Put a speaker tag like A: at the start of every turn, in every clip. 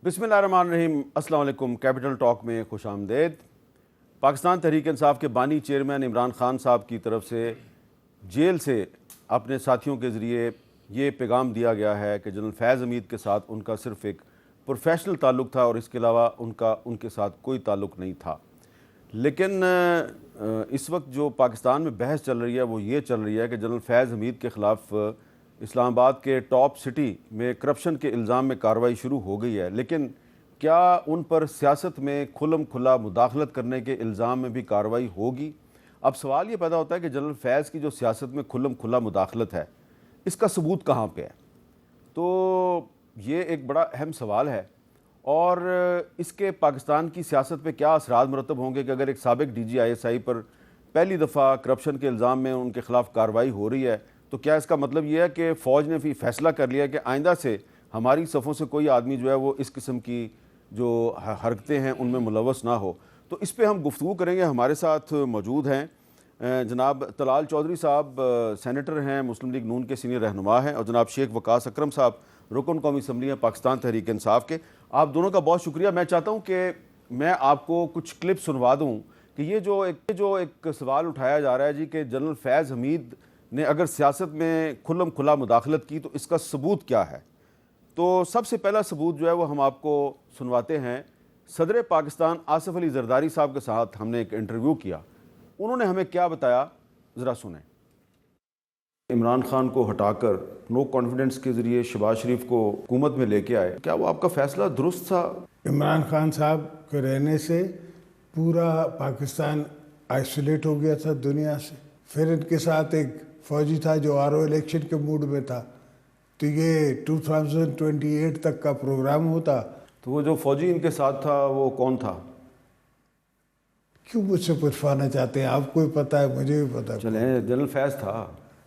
A: بسم اللہ الرحمن الرحیم۔ السلام علیکم۔ کیپٹل ٹاک میں خوش آمدید۔ پاکستان تحریک انصاف کے بانی چیئرمین عمران خان صاحب کی طرف سے جیل سے اپنے ساتھیوں کے ذریعے یہ پیغام دیا گیا ہے کہ جنرل فیض حمید کے ساتھ ان کا صرف ایک پروفیشنل تعلق تھا اور اس کے علاوہ ان کے ساتھ کوئی تعلق نہیں تھا۔ لیکن اس وقت جو پاکستان میں بحث چل رہی ہے وہ یہ چل رہی ہے کہ جنرل فیض حمید کے خلاف اسلام آباد کے ٹاپ سٹی میں کرپشن کے الزام میں کارروائی شروع ہو گئی ہے، لیکن کیا ان پر سیاست میں کھلم کھلا مداخلت کرنے کے الزام میں بھی کارروائی ہوگی؟ اب سوال یہ پیدا ہوتا ہے کہ جنرل فیض کی جو سیاست میں کھلم کھلا مداخلت ہے اس کا ثبوت کہاں پہ ہے؟ تو یہ ایک بڑا اہم سوال ہے، اور اس کے پاکستان کی سیاست پہ کیا اثرات مرتب ہوں گے کہ اگر ایک سابق ڈی جی ISI پر پہلی دفعہ کرپشن کے الزام میں ان کے خلاف کارروائی ہو رہی ہے تو کیا اس کا مطلب یہ ہے کہ فوج نے بھی فیصلہ کر لیا کہ آئندہ سے ہماری صفوں سے کوئی آدمی جو ہے وہ اس قسم کی جو حرکتیں ہیں ان میں ملوث نہ ہو؟ تو اس پہ ہم گفتگو کریں گے۔ ہمارے ساتھ موجود ہیں جناب طلال چودھری صاحب، سینیٹر ہیں، مسلم لیگ نون کے سینئر رہنما ہیں، اور جناب شیخ وقاص اکرم صاحب، رکن قومی اسمبلی ہیں پاکستان تحریک انصاف کے۔ آپ دونوں کا بہت شکریہ۔ میں چاہتا ہوں کہ میں آپ کو کچھ کلپ سنوا دوں کہ یہ جو ایک سوال اٹھایا جا رہا ہے جی کہ جنرل فیض حمید نے اگر سیاست میں کھلم کھلا مداخلت کی تو اس کا ثبوت کیا ہے؟ تو سب سے پہلا ثبوت جو ہے وہ ہم آپ کو سنواتے ہیں۔ صدر پاکستان آصف علی زرداری صاحب کے ساتھ ہم نے ایک انٹرویو کیا، انہوں نے ہمیں کیا بتایا، ذرا سنیں۔ عمران خان کو ہٹا کر نو کانفیڈنس کے ذریعے شہباز شریف کو حکومت میں لے کے آئے، کیا وہ آپ کا فیصلہ درست تھا؟
B: عمران خان صاحب کے رہنے سے پورا پاکستان آئسولیٹ ہو گیا تھا دنیا سے۔ پھر ان کے ساتھ ایک فوجی تھا جو RO الیکشن کے موڈ میں تھا، تو یہ 2028 تک کا پروگرام ہوتا۔
A: تو وہ جو فوجی ان کے ساتھ تھا وہ کون تھا؟
B: کیوں مجھ سے پوچھوانا چاہتے ہیں؟ آپ کو بھی پتہ ہے، مجھے بھی پتہ ہے۔
A: چلیں، جنرل فیض تھا۔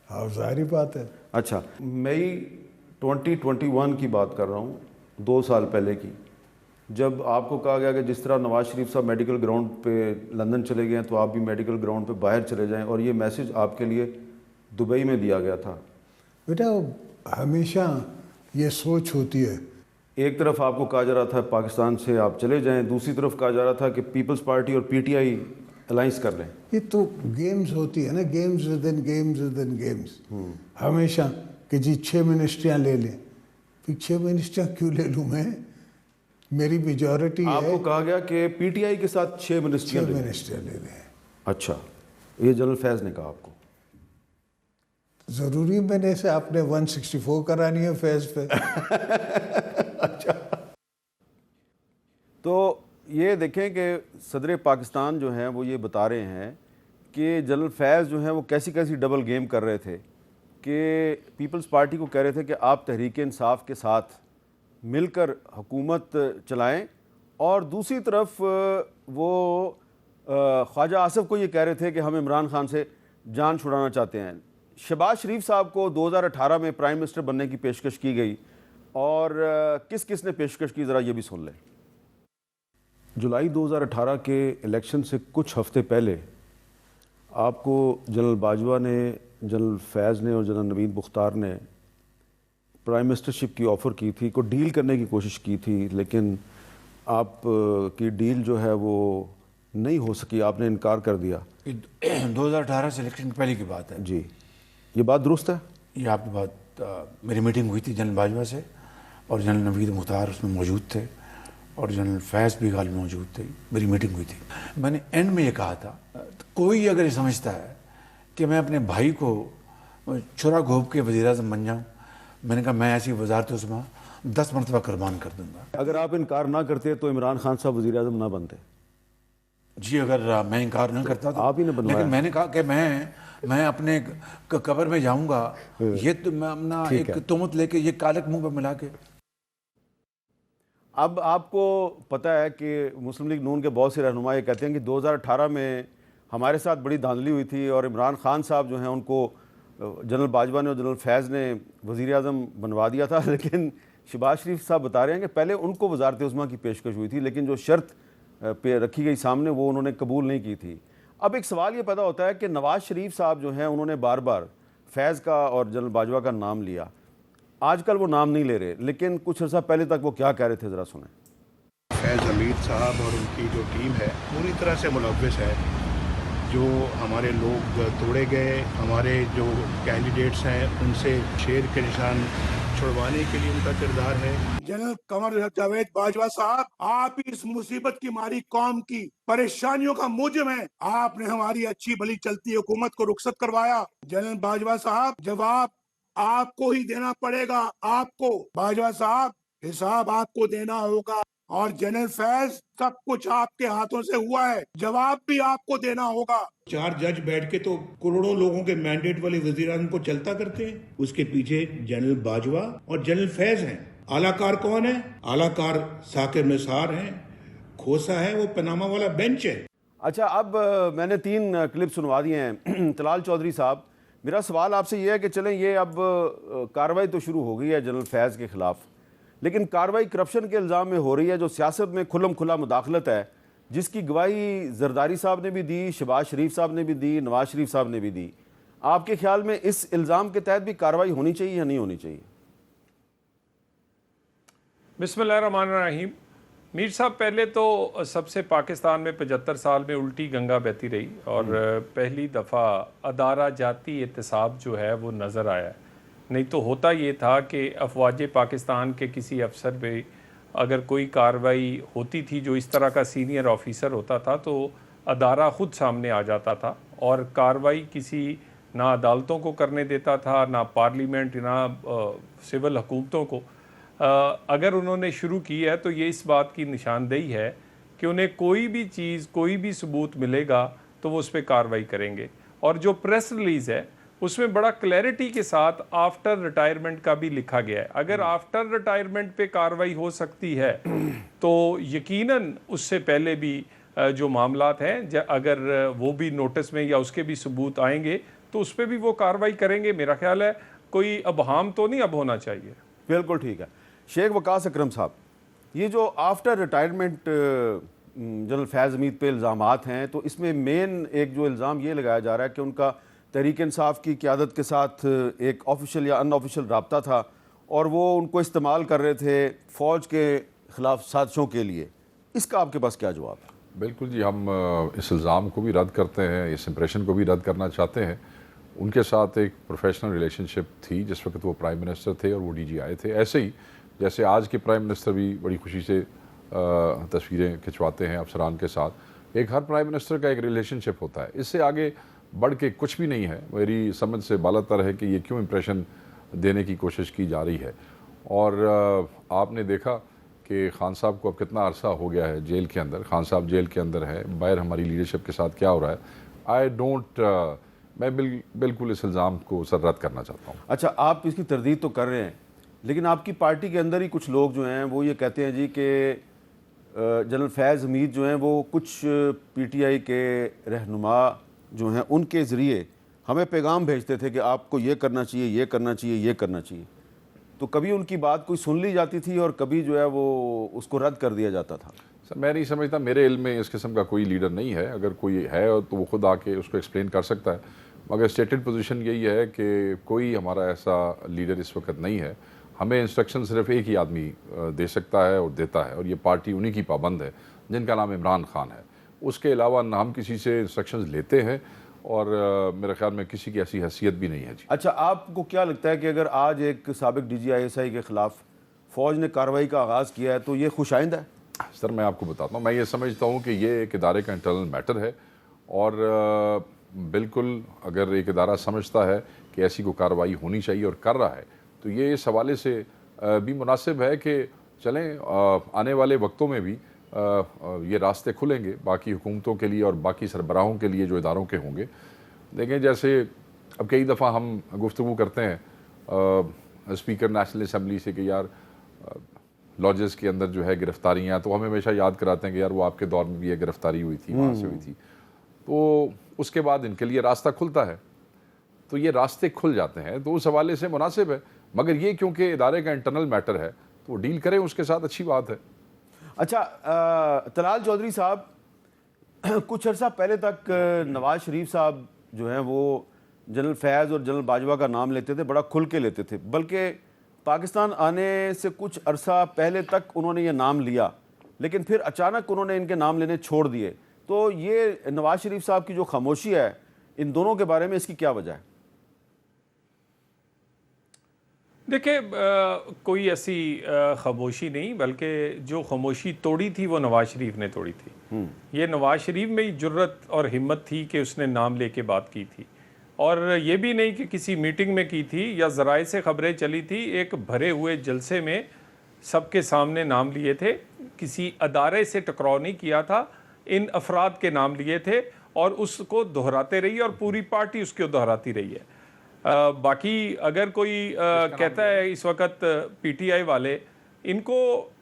B: ہاں، ظاہری بات ہے۔
A: اچھا، مئی 2021 کی بات کر رہا ہوں، 2 سال پہلے کی، جب آپ کو کہا گیا کہ جس طرح نواز شریف صاحب میڈیکل گراؤنڈ پہ لندن چلے گئے ہیں تو آپ بھی میڈیکل گراؤنڈ پہ باہر چلے جائیں، اور یہ میسج آپ کے لیے دبئی میں دیا گیا تھا۔
B: بیٹا ہمیشہ یہ سوچ ہوتی ہے،
A: ایک طرف آپ کو کہا جا رہا تھا پاکستان سے آپ چلے جائیں، دوسری طرف کہا جا رہا تھا کہ پیپلز پارٹی اور PTI الائنس کر لیں۔
B: یہ تو گیمز ہوتی ہے نا، گیمز ودن گیمز ودن گیمز، ہمیشہ کہ جی 6 منسٹریاں لے لیں۔ پھر 6 منسٹریاں کیوں لے لوں میں؟ میری میجورٹی ہے۔
A: آپ کو کہا گیا کہ PTI کے ساتھ 6 منسٹریاں
B: لے لیں۔
A: اچھا، یہ جنرل فیض نے کہا آپ کو؟
B: ضروری میں نے سے آپ نے 164 کرانی ہے فیض پہ؟
A: اچھا، تو یہ دیکھیں کہ صدر پاکستان جو ہیں وہ یہ بتا رہے ہیں کہ جنرل فیض جو ہیں وہ کیسی ڈبل گیم کر رہے تھے کہ پیپلز پارٹی کو کہہ رہے تھے کہ آپ تحریک انصاف کے ساتھ مل کر حکومت چلائیں، اور دوسری طرف وہ خواجہ آصف کو یہ کہہ رہے تھے کہ ہم عمران خان سے جان چھڑانا چاہتے ہیں۔ شہباز شریف صاحب کو 2018 میں پرائم منسٹر بننے کی پیشکش کی گئی، اور کس کس نے پیشکش کی، ذرا یہ بھی سن لیں۔ جولائی 2018 کے الیکشن سے کچھ ہفتے پہلے آپ کو جنرل باجوہ نے، جنرل فیض نے اور جنرل نوید مختار نے پرائم منسٹرشپ کی آفر کی تھی، کو ڈیل کرنے کی کوشش کی تھی، لیکن آپ کی ڈیل جو ہے وہ نہیں ہو سکی، آپ نے انکار کر دیا۔
C: 2018 سے الیکشن کی پہلے کی بات ہے
A: جی، یہ بات درست ہے؟
C: یہ آپ کی بات، میری میٹنگ ہوئی تھی جنرل باجوہ سے، اور جنرل نوید مختار اس میں موجود تھے، اور جنرل فیض بھی غالب موجود تھے۔ میری میٹنگ ہوئی تھی، میں نے اینڈ میں یہ کہا تھا، کوئی اگر یہ سمجھتا ہے کہ میں اپنے بھائی کو چھرا گھونپ کے وزیر اعظم بن جاؤں، میں نے کہا میں ایسی وزارت عظمیٰ 10 مرتبہ قربان کر دوں گا۔
A: اگر آپ انکار نہ کرتے تو عمران خان صاحب وزیر اعظم نہ بنتے؟
C: جی، اگر میں انکار نہ کرتا تو
A: آپ ہی نے بنوایا۔
C: لیکن میں نے کہا کہ میں اپنے قبر میں جاؤں گا، یہ تو میں اپنا ایک تہمت لے کے، یہ کالک منہ پہ ملا کے۔
A: اب آپ کو پتہ ہے کہ مسلم لیگ نون کے بہت سے رہنما یہ کہتے ہیں کہ 2018 میں ہمارے ساتھ بڑی دھاندلی ہوئی تھی، اور عمران خان صاحب جو ہیں ان کو جنرل باجوہ نے اور جنرل فیض نے وزیر اعظم بنوا دیا تھا، لیکن شہباز شریف صاحب بتا رہے ہیں کہ پہلے ان کو وزارت عظمیٰ کی پیشکش ہوئی تھی، لیکن جو شرط پہ رکھی گئی سامنے وہ انہوں نے قبول نہیں کی تھی۔ اب ایک سوال یہ پیدا ہوتا ہے کہ نواز شریف صاحب جو ہیں انہوں نے بار بار فیض کا اور جنرل باجوہ کا نام لیا، آج کل وہ نام نہیں لے رہے، لیکن کچھ عرصہ پہلے تک وہ کیا کہہ رہے تھے، ذرا سنیں۔
D: فیض حمید صاحب اور ان کی جو ٹیم ہے پوری طرح سے ملوث ہے. جو ہمارے لوگ توڑے گئے، ہمارے جو کینڈیڈیٹس ہیں ان سے شیر کے نشان چھڑوانے کے لیے ان کا کردار ہے.
E: جنرل قمر جاوید باجوہ صاحب، آپ اس مصیبت کی ماری قوم کی پریشانیوں کا موجب ہیں. آپ نے ہماری اچھی بھلی چلتی حکومت کو رخصت کروایا. جنرل باجوہ صاحب، جواب آپ کو ہی دینا پڑے گا. آپ کو باجوہ صاحب حساب آپ کو دینا ہوگا. اور جنرل فیض، سب کچھ آپ کے ہاتھوں سے ہوا ہے، جواب بھی آپ کو دینا ہوگا. 4 جج بیٹھ کے تو کروڑوں لوگوں کے مینڈیٹ والے وزیر اعظم کو چلتا کرتے ہیں. اس کے پیچھے جنرل باجوہ اور جنرل فیض ہیں. اعلیٰ کار کون ہے؟ اعلیٰ کار ثاقب نثار ہیں. کھوسا ہے وہ پاناما والا بینچ ہے.
A: اچھا، اب میں نے 3 کلپ سنوا دیے ہیں. طلال چودھری صاحب، میرا سوال آپ سے یہ ہے کہ چلیں یہ اب کارروائی تو شروع ہو گئی ہے جنرل فیض کے خلاف، لیکن کارروائی کرپشن کے الزام میں ہو رہی ہے، جو سیاست میں کھلم کھلا مداخلت ہے، جس کی گواہی زرداری صاحب نے بھی دی، شہباز شریف صاحب نے بھی دی، نواز شریف صاحب نے بھی دی. آپ کے خیال میں اس الزام کے تحت بھی کارروائی ہونی چاہیے یا نہیں ہونی چاہیے؟
F: بسم اللہ الرحمن الرحیم. میر صاحب، پہلے تو سب سے پاکستان میں 75 سال میں الٹی گنگا بہتی رہی، اور پہلی دفعہ ادارہ جاتی احتساب جو ہے وہ نظر آیا ہے. نہیں تو ہوتا یہ تھا کہ افواج پاکستان کے کسی افسر پہ اگر کوئی کارروائی ہوتی تھی جو اس طرح کا سینئر آفیسر ہوتا تھا تو ادارہ خود سامنے آ جاتا تھا، اور کارروائی کسی نہ عدالتوں کو کرنے دیتا تھا، نہ پارلیمنٹ، نہ سول حکومتوں کو. اگر انہوں نے شروع کی ہے تو یہ اس بات کی نشاندہی ہے کہ انہیں کوئی بھی چیز، کوئی بھی ثبوت ملے گا تو وہ اس پہ کارروائی کریں گے. اور جو پریس ریلیز ہے اس میں بڑا کلیئرٹی کے ساتھ آفٹر ریٹائرمنٹ کا بھی لکھا گیا ہے. اگر آفٹر ریٹائرمنٹ پہ کارروائی ہو سکتی ہے تو یقیناً اس سے پہلے بھی جو معاملات ہیں اگر وہ بھی نوٹس میں یا اس کے بھی ثبوت آئیں گے تو اس پہ بھی وہ کارروائی کریں گے. میرا خیال ہے کوئی ابہام تو نہیں اب ہونا چاہیے.
A: بالکل ٹھیک ہے. شیخ وقاص اکرم صاحب، یہ جو آفٹر ریٹائرمنٹ جنرل فیض حمید پہ الزامات ہیں، تو اس میں مین ایک جو الزام یہ لگایا جا رہا ہے کہ ان کا تحریک انصاف کی قیادت کے ساتھ ایک آفیشیل یا ان آفیشیل رابطہ تھا، اور وہ ان کو استعمال کر رہے تھے فوج کے خلاف سازشوں کے لیے. اس کا آپ کے پاس کیا جواب ہے؟
G: بالکل جی، ہم اس الزام کو بھی رد کرتے ہیں، اس امپریشن کو بھی رد کرنا چاہتے ہیں. ان کے ساتھ ایک پروفیشنل ریلیشن شپ تھی جس وقت وہ پرائم منسٹر تھے اور وہ ڈی جی آئے تھے. ایسے ہی جیسے آج کے پرائم منسٹر بھی بڑی خوشی سے تصویریں کھنچواتے ہیں افسران کے ساتھ، ایک ہر پرائم منسٹر کا ایک ریلیشن شپ ہوتا ہے. اس سے آگے بڑھ کے کچھ بھی نہیں ہے. میری سمجھ سے بالا تر ہے کہ یہ کیوں امپریشن دینے کی کوشش کی جا رہی ہے. اور آپ نے دیکھا کہ خان صاحب کو اب کتنا عرصہ ہو گیا ہے جیل کے اندر. خان صاحب جیل کے اندر ہے، باہر ہماری لیڈرشپ کے ساتھ کیا ہو رہا ہے. میں بالکل اس الزام کو سر رد کرنا چاہتا ہوں.
A: اچھا، آپ اس کی تردید تو کر رہے ہیں، لیکن آپ کی پارٹی کے اندر ہی کچھ لوگ جو ہیں وہ یہ کہتے ہیں جی کہ جنرل فیض حمید جو ہیں وہ کچھ پی ٹی آئی کے رہنما جو ہیں ان کے ذریعے ہمیں پیغام بھیجتے تھے کہ آپ کو یہ کرنا چاہیے، یہ کرنا چاہیے، یہ کرنا چاہیے. تو کبھی ان کی بات کوئی سن لی جاتی تھی اور کبھی جو ہے وہ اس کو رد کر دیا جاتا تھا.
G: سر میں نہیں سمجھتا، میرے علم میں اس قسم کا کوئی لیڈر نہیں ہے. اگر کوئی ہے تو وہ خود آ کے اس کو ایکسپلین کر سکتا ہے، مگر اسٹیٹڈ پوزیشن یہی ہے کہ کوئی ہمارا ایسا لیڈر اس وقت نہیں ہے. ہمیں انسٹرکشن صرف ایک ہی آدمی دے سکتا ہے اور دیتا ہے، اور یہ پارٹی انہی کی پابند ہے جن کا نام عمران خان ہے. اس کے علاوہ نہ ہم کسی سے انسٹرکشنز لیتے ہیں، اور میرے خیال میں کسی کی ایسی حیثیت بھی نہیں ہے. جی
A: اچھا، آپ کو کیا لگتا ہے کہ اگر آج ایک سابق D G I S I کے خلاف فوج نے کارروائی کا آغاز کیا ہے تو یہ خوش آئند ہے؟
G: سر میں آپ کو بتاتا ہوں، میں یہ سمجھتا ہوں کہ یہ ایک ادارے کا انٹرنل میٹر ہے، اور بالکل اگر ایک ادارہ سمجھتا ہے کہ ایسی کوئی کارروائی ہونی چاہیے اور کر رہا ہے تو یہ اس حوالے سے بھی مناسب ہے کہ چلیں آنے والے وقتوں میں بھی یہ راستے کھلیں گے باقی حکومتوں کے لیے اور باقی سربراہوں کے لیے جو اداروں کے ہوں گے. دیکھیں جیسے اب کئی دفعہ ہم گفتگو کرتے ہیں اسپیکر نیشنل اسمبلی سے کہ یار لاجز کے اندر جو ہے گرفتاریاں، تو ہمیں ہمیشہ یاد کراتے ہیں کہ یار وہ آپ کے دور میں بھی یہ گرفتاری ہوئی تھی، وہاں سے ہوئی تھی. تو اس کے بعد ان کے لیے راستہ کھلتا ہے، تو یہ راستے کھل جاتے ہیں، تو اس حوالے سے مناسب ہے. مگر یہ کیونکہ ادارے کا انٹرنل میٹر ہے تو ڈیل کریں اس کے ساتھ، اچھی بات ہے.
A: اچھا، طلال چودھری صاحب، کچھ عرصہ پہلے تک نواز شریف صاحب جو ہیں وہ جنرل فیض اور جنرل باجوہ کا نام لیتے تھے، بڑا کھل کے لیتے تھے، بلکہ پاکستان آنے سے کچھ عرصہ پہلے تک انہوں نے یہ نام لیا، لیکن پھر اچانک انہوں نے ان کے نام لینے چھوڑ دیے، تو یہ نواز شریف صاحب کی جو خاموشی ہے ان دونوں کے بارے میں اس کی کیا وجہ ہے؟
F: دیکھیں کوئی ایسی خاموشی نہیں، بلکہ جو خاموشی توڑی تھی وہ نواز شریف نے توڑی تھی۔ یہ نواز شریف میں ہی جرت اور ہمت تھی کہ اس نے نام لے کے بات کی تھی، اور یہ بھی نہیں کہ کسی میٹنگ میں کی تھی یا ذرائع سے خبریں چلی تھی، ایک بھرے ہوئے جلسے میں سب کے سامنے نام لیے تھے، کسی ادارے سے ٹکراؤ نہیں کیا تھا، ان افراد کے نام لیے تھے اور اس کو دہراتے رہی اور پوری پارٹی اس کو دہراتی رہی ہے۔ باقی اگر کوئی کہتا ہے اس وقت پی ٹی آئی والے، ان کو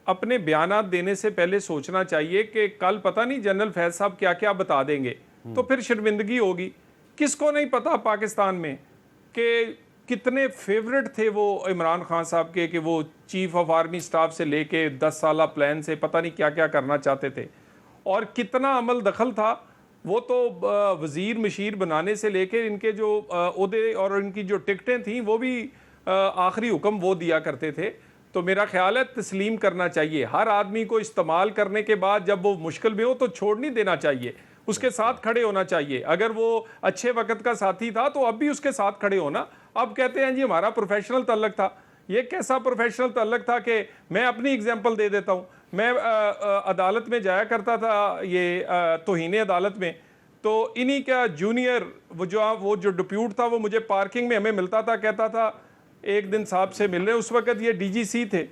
F: اپنے بیانات دینے سے پہلے سوچنا چاہیے کہ کل پتہ نہیں جنرل فیض صاحب کیا کیا بتا دیں گے، تو پھر شرمندگی ہوگی۔ کس کو نہیں پتا پاکستان میں کہ کتنے فیورٹ تھے وہ عمران خان صاحب کے، کہ وہ چیف آف آرمی سٹاف سے لے کے 10 سالہ پلان سے پتہ نہیں کیا کیا کرنا چاہتے تھے، اور کتنا عمل دخل تھا۔ وہ تو وزیر مشیر بنانے سے لے کے ان کے جو عہدے اور ان کی جو ٹکٹیں تھیں وہ بھی آخری حکم وہ دیا کرتے تھے۔ تو میرا خیال ہے تسلیم کرنا چاہیے، ہر آدمی کو استعمال کرنے کے بعد جب وہ مشکل میں ہو تو چھوڑ نہیں دینا چاہیے، اس کے ساتھ کھڑے ہونا چاہیے۔ اگر وہ اچھے وقت کا ساتھی تھا تو اب بھی اس کے ساتھ کھڑے ہونا۔ اب کہتے ہیں جی ہمارا پروفیشنل تعلق تھا، یہ کیسا پروفیشنل تعلق تھا کہ میں اپنی اگزامپل دے دیتا ہوں۔ میں عدالت میں جایا کرتا تھا، یہ توہین عدالت میں، تو انہی کا جونیئر وہ جو ڈپیوٹ تھا وہ مجھے پارکنگ میں ہمیں ملتا تھا، کہتا تھا ایک دن صاحب سے مل رہے، اس وقت یہ ڈی جی سی تھے،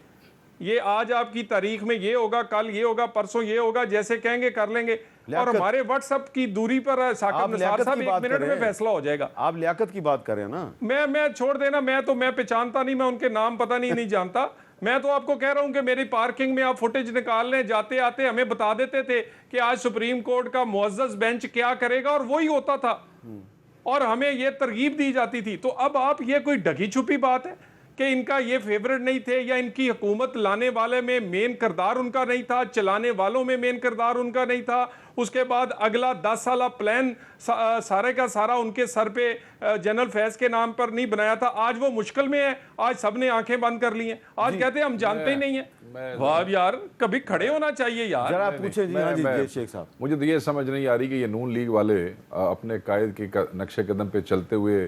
F: یہ آج آپ کی تاریخ میں یہ ہوگا، کل یہ ہوگا، پرسوں یہ ہوگا، جیسے کہیں گے کر لیں گے۔ اور ہمارے واٹس ایپ کی دوری پر ثاقب نثار صاحب 1 منٹ میں فیصلہ ہو جائے گا۔
A: آپ لیاقت کی بات کریں نا،
F: میں چھوڑ دینا، میں پہچانتا نہیں، میں ان کے نام پتہ نہیں جانتا۔ میں تو آپ کو کہہ رہا ہوں کہ میری پارکنگ میں آپ فوٹیج نکال لیں، جاتے آتے ہمیں بتا دیتے تھے کہ آج سپریم کورٹ کا معزز بینچ کیا کرے گا، اور وہی ہوتا تھا، اور ہمیں یہ ترغیب دی جاتی تھی۔ تو اب آپ یہ کوئی ڈھکی چھپی بات ہے کہ ان کا یہ فیورٹ نہیں تھے، یا ان کی حکومت لانے والے میں مین کردار ان کا نہیں تھا، چلانے والوں میں مین کردار ان کا نہیں تھا، اس کے بعد اگلا 10 سالہ پلان سارے کا سارا ان کے سر پہ جنرل فیض کے نام پر نہیں بنایا تھا۔ آج وہ مشکل میں ہے، آج سب نے آنکھیں بند کر لی ہیں، آج کہتے ہیں ہم جانتے ہی نہیں ہیں۔ واہ یار، کبھی کھڑے ہونا چاہیے یار۔
A: ذرا پوچھیں جی۔ ہاں جی شیخ صاحب،
G: مجھے تو یہ سمجھ نہیں آ رہی کہ یہ نون لیگ والے اپنے قائد کے نقش قدم پہ چلتے ہوئے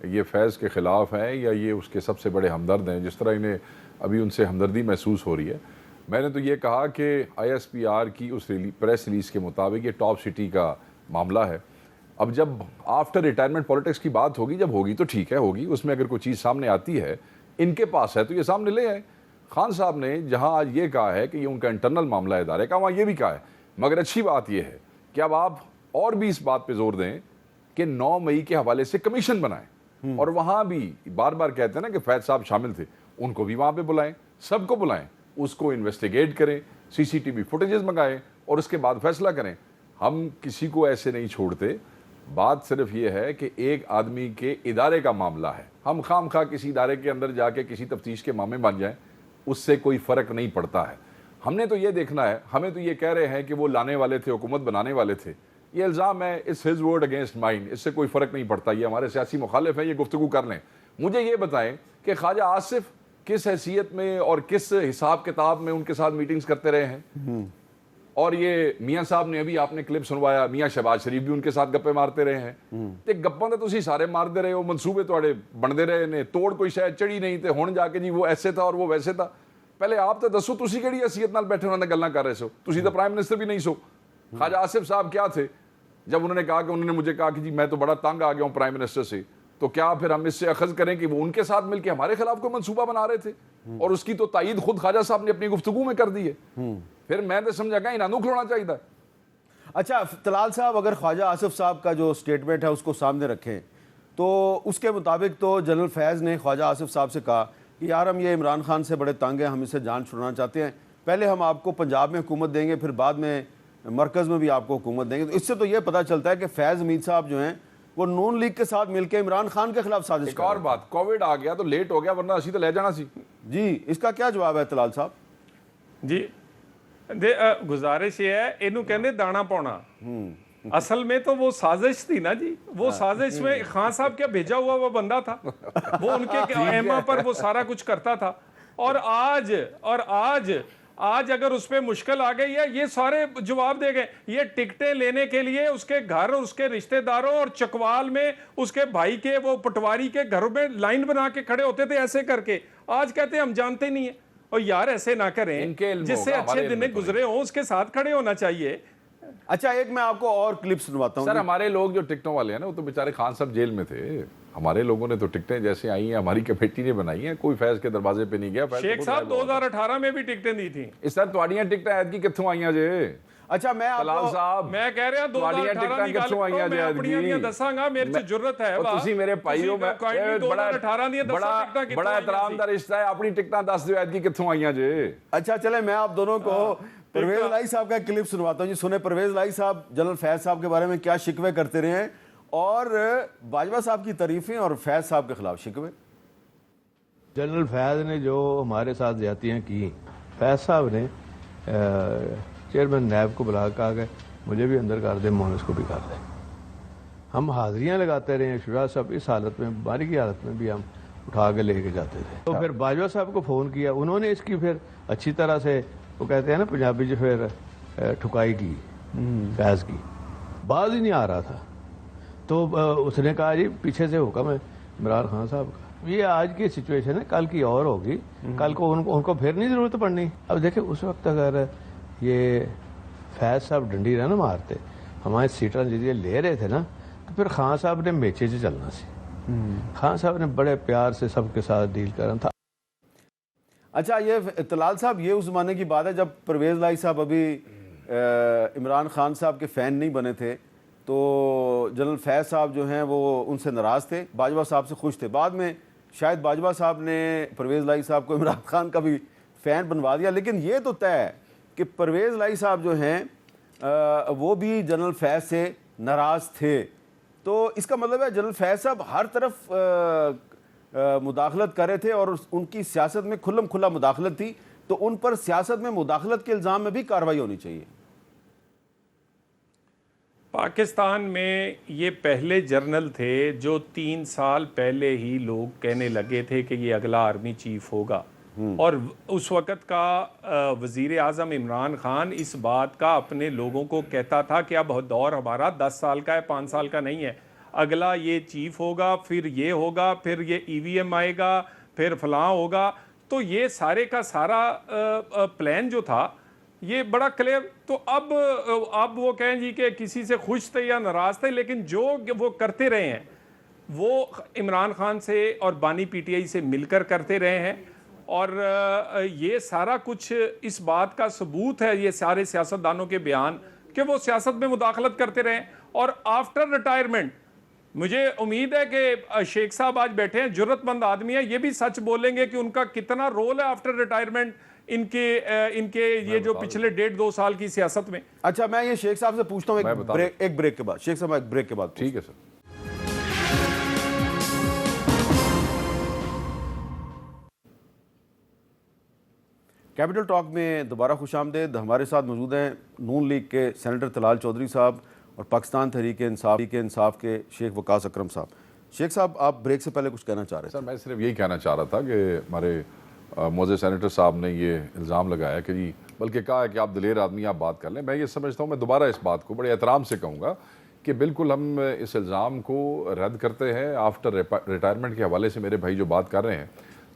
G: یہ فیض کے خلاف ہیں یا یہ اس کے سب سے بڑے ہمدرد ہیں، جس طرح انہیں ابھی ان سے ہمدردی محسوس ہو رہی ہے۔ میں نے تو یہ کہا کہ آئی ایس پی آر کی اس پریس ریلیز کے مطابق یہ ٹاپ سٹی کا معاملہ ہے۔ اب جب آفٹر ریٹائرمنٹ پولیٹکس کی بات ہوگی، جب ہوگی تو ٹھیک ہے، ہوگی، اس میں اگر کوئی چیز سامنے آتی ہے ان کے پاس ہے تو یہ سامنے لے آئیں۔ خان صاحب نے جہاں آج یہ کہا ہے کہ یہ ان کا انٹرنل معاملہ ہے ادارے کا، وہاں یہ بھی کہا ہے، مگر اچھی بات یہ ہے کہ اب آپ اور بھی اس بات پہ زور دیں کہ 9 مئی کے حوالے سے کمیشن بنائیں، اور وہاں بھی بار بار کہتے ہیں نا کہ فیض صاحب شامل تھے، ان کو بھی وہاں پہ بلائیں، سب کو بلائیں، اس کو انویسٹیگیٹ کریں، سی سی ٹی وی فوٹیجز منگائیں اور اس کے بعد فیصلہ کریں۔ ہم کسی کو ایسے نہیں چھوڑتے، بات صرف یہ ہے کہ ایک آدمی کے ادارے کا معاملہ ہے، ہم خام خواہ کسی ادارے کے اندر جا کے کسی تفتیش کے معاملے بن جائیں، اس سے کوئی فرق نہیں پڑتا ہے۔ ہم نے تو یہ دیکھنا ہے، ہمیں تو یہ کہہ رہے ہیں کہ وہ لانے والے تھے، حکومت بنانے والے تھے، یہ الزام ہے، اس ہز ورڈ اگینسٹ مائن، اس سے کوئی فرق نہیں پڑتا، یہ ہمارے سیاسی مخالف ہیں، یہ گفتگو کر لیں۔ مجھے یہ بتائیں کہ خواجہ آصف کس حیثیت میں اور کس حساب کتاب میں ان کے ساتھ میٹنگز کرتے رہے ہیں، اور یہ میاں صاحب نے ابھی آپ نے کلپ سنوایا، میاں شہباز شریف بھی ان کے ساتھ گپے مارتے رہے ہیں، تے گپاں تے تسی سارے مارتے رہے ہو، منصوبے تواڈے بنتے رہے نے، توڑ کوئی شاید چڑھی نہیں، تے ہن جا کے جی وہ ایسے تھا اور وہ ویسے تھا۔ پہلے آپ تے دسو تسی کیڑی حیثیت نال بیٹھے انہوں نے گلاں کر رہے سو، تسی تو پرائم منسٹر بھی نہیں سو۔ خواجہ آصف صاحب کیا تھے جب انہوں نے کہا کہ انہوں نے مجھے کہا کہ جی میں تو بڑا تنگ آ گیا ہوں پرائم منسٹر سے، تو کیا پھر ہم اس سے اخذ کریں کہ وہ ان کے ساتھ مل کے ہمارے خلاف کوئی منصوبہ بنا رہے تھے، اور اس کی تو تائید خود خواجہ صاحب نے اپنی گفتگو میں کر دی ہے۔ پھر میں تو سمجھا کہ انہوں کھلونا چاہیے تھا۔
A: اچھا طلال صاحب، اگر خواجہ آصف صاحب کا جو سٹیٹمنٹ ہے اس کو سامنے رکھیں تو اس کے مطابق تو جنرل فیض نے خواجہ آصف صاحب سے کہا کہ یار ہم یہ عمران خان سے بڑے تنگ ہیں، ہم اسے جان چھڑانا چاہتے ہیں، پہلے ہم آپ کو پنجاب میں حکومت دیں گے، پھر بعد میں مرکز میں بھی آپ کو حکومت دیں گے۔ تو اس سے تو یہ پتہ چلتا ہے کہ فیض حمید صاحب جو ہیں وہ نون لیگ کے ساتھ مل کے عمران خان کے خلاف سازش
G: ایک اور بات، کووڈ آ گیا تو لیٹ ہو گیا، ورنہ اسی تو لے جانا سی۔
A: جی اس کا کیا جواب ہے طلال صاحب؟
F: جی گزارش یہ ہے، اینو کہندے دانا پاؤنا، اصل میں تو وہ سازش تھی نا جی, وہ سازش میں خان صاحب کیا بھیجا ہوا وہ بندہ تھا, وہ ان کے ایما پر وہ سارا کچھ کرتا تھا. اور آج اگر اس پہ مشکل آ گئی ہے, یہ سارے جواب دے گئے. یہ ٹکٹیں لینے کے لیے اس کے گھر, اس کے رشتہ داروں اور چکوال میں اس کے بھائی کے وہ پٹواری کے گھروں میں لائن بنا کے کھڑے ہوتے تھے ایسے کر کے. آج کہتے ہیں ہم جانتے نہیں ہیں. اور یار ایسے نہ کریں, جس سے اچھے دن گزرے ہوں اس کے ساتھ کھڑے ہونا چاہیے.
A: اچھا ایک میں آپ کو اور کلپ سنواتا ہوں.
G: سر ہمارے لوگ جو ٹکٹوں والے ہیں نا, وہ تو بیچارے خان صاحب جیل میں تھے. ہمارے لوگوں نے تو ٹکٹیں جیسے آئی ہیں ہماری کمیٹی نے بنائی ہیں, کوئی فیض کے دروازے پہ نہیں گیا.
F: شیخ صاحب 2018 میں بھی ٹکٹیں دی تھیں.
G: اس سر تواڈیاں ٹکٹیں ایت کی کتھوں آئیاں جے؟
A: اچھا میں
G: طلال صاحب
F: میں کہہ رہا 2018 کی گل کرو, میں اپنیاں دیاں دساں گا, میرے سے جرت ہے.
G: تسی میرے بھائیو, میں بڑا احترام دا رشتہ ہے, اپنی ٹکٹاں دس دیو ایت کی کتھوں آئیاں جے.
A: اچھا چلے میں آپ دونوں کو پرویز الہی صاحب کا کلپ سنواتا ہوں جی. سنیں پرویز الہی صاحب جنرل فیض صاحب کے بارے میں کیا شکوے کرتے رہے ہیں, اور باجوہ صاحب کی تعریفیں اور فیض صاحب کے خلاف شکوے.
H: جنرل فیض نے جو ہمارے ساتھ زیادتیاں کی, فیض صاحب نے چیئرمین نیب کو بلا کہا کہ مجھے بھی اندر کر دیں, مونس کو بھی کر دیں. ہم حاضریاں لگاتے رہے ہیں. شجاع صاحب اس حالت میں, بیماری کی حالت میں بھی ہم اٹھا کے لے کے جاتے تھے. تو پھر باجوہ صاحب کو فون کیا, انہوں نے اس کی پھر اچھی طرح سے, وہ کہتے ہیں نا پنجابی جو پھر ٹھکائی کی فیض کی, باز ہی نہیں آ رہا تھا. تو اس نے کہا جی پیچھے سے حکم ہے عمران خان صاحب کا. یہ آج کی سچویشن ہے, کل کی اور ہوگی. کل کو ان کو پھر نہیں ضرورت پڑنی. اب دیکھیں اس وقت اگر یہ فیض صاحب ڈنڈی نہ مارتے, ہمارے سیٹاں جیسے لے رہے تھے نا, تو پھر خان صاحب نے میچے سے چلنا سی. خان صاحب نے بڑے پیار سے سب کے ساتھ ڈیل کرنا تھا.
A: اچھا یہ طلال صاحب یہ اس زمانے کی بات ہے جب پرویز الہی صاحب ابھی عمران خان صاحب کے فین نہیں بنے تھے, تو جنرل فیض صاحب جو ہیں وہ ان سے ناراض تھے, باجوہ صاحب سے خوش تھے. بعد میں شاید باجوہ صاحب نے پرویز الہی صاحب کو عمران خان کا بھی فین بنوا دیا. لیکن یہ تو طے ہے کہ پرویز الہی صاحب جو ہیں وہ بھی جنرل فیض سے ناراض تھے. تو اس کا مطلب ہے جنرل فیض صاحب ہر طرف مداخلت کر رہے تھے, اور ان کی سیاست میں کھلم کھلا مداخلت تھی. تو ان پر سیاست میں مداخلت کے الزام میں بھی کارروائی ہونی چاہیے.
F: پاکستان میں یہ پہلے جرنل تھے جو 3 سال پہلے ہی لوگ کہنے لگے تھے کہ یہ اگلا آرمی چیف ہوگا, اور اس وقت کا وزیر اعظم عمران خان اس بات کا اپنے لوگوں کو کہتا تھا کہ اب دور ہمارا 10 سال کا ہے, 5 سال کا نہیں ہے. اگلا یہ چیف ہوگا, پھر یہ ہوگا, پھر یہ EVM آئے گا, پھر فلاں ہوگا. تو یہ سارے کا سارا پلان جو تھا یہ بڑا کلیئر. تو اب وہ کہیں جی کہ کسی سے خوش تھے یا ناراض تھے, لیکن جو وہ کرتے رہے ہیں وہ عمران خان سے اور بانی PTI سے مل کر کرتے رہے ہیں. اور یہ سارا کچھ اس بات کا ثبوت ہے, یہ سارے سیاستدانوں کے بیان, کہ وہ سیاست میں مداخلت کرتے رہے. اور آفٹر ریٹائرمنٹ مجھے امید ہے کہ شیخ صاحب آج بیٹھے ہیں, جرت مند آدمی ہیں, یہ بھی سچ بولیں گے کہ ان کا کتنا رول ہے آفٹر ریٹائرمنٹ ان کے یہ جو پچھلے 1.5-2 سال کی سیاست میں.
A: اچھا میں یہ شیخ صاحب سے پوچھتا ہوں ایک بریک کے بعد. شیخ صاحب ایک بریک کے بعد.
G: ٹھیک ہے سر.
A: کیپٹل ٹاک میں دوبارہ خوش آمدید. ہمارے ساتھ موجود ہیں نون لیگ کے سینیٹر طلال چودھری صاحب اور پاکستان تحریک انصاف کے شیخ وقاص اکرم صاحب. شیخ صاحب آپ بریک سے پہلے کچھ کہنا چاہ رہے
G: تھے؟ سر میں صرف یہی کہنا چاہ رہا تھا کہ ہمارے معزز سینیٹر صاحب نے یہ الزام لگایا کہ جی, بلکہ کہا ہے کہ آپ دلیر آدمی, آپ بات کر لیں. میں یہ سمجھتا ہوں, میں دوبارہ اس بات کو بڑے احترام سے کہوں گا کہ بالکل ہم اس الزام کو رد کرتے ہیں. آفٹر ریٹائرمنٹ کے حوالے سے میرے بھائی جو بات کر رہے ہیں,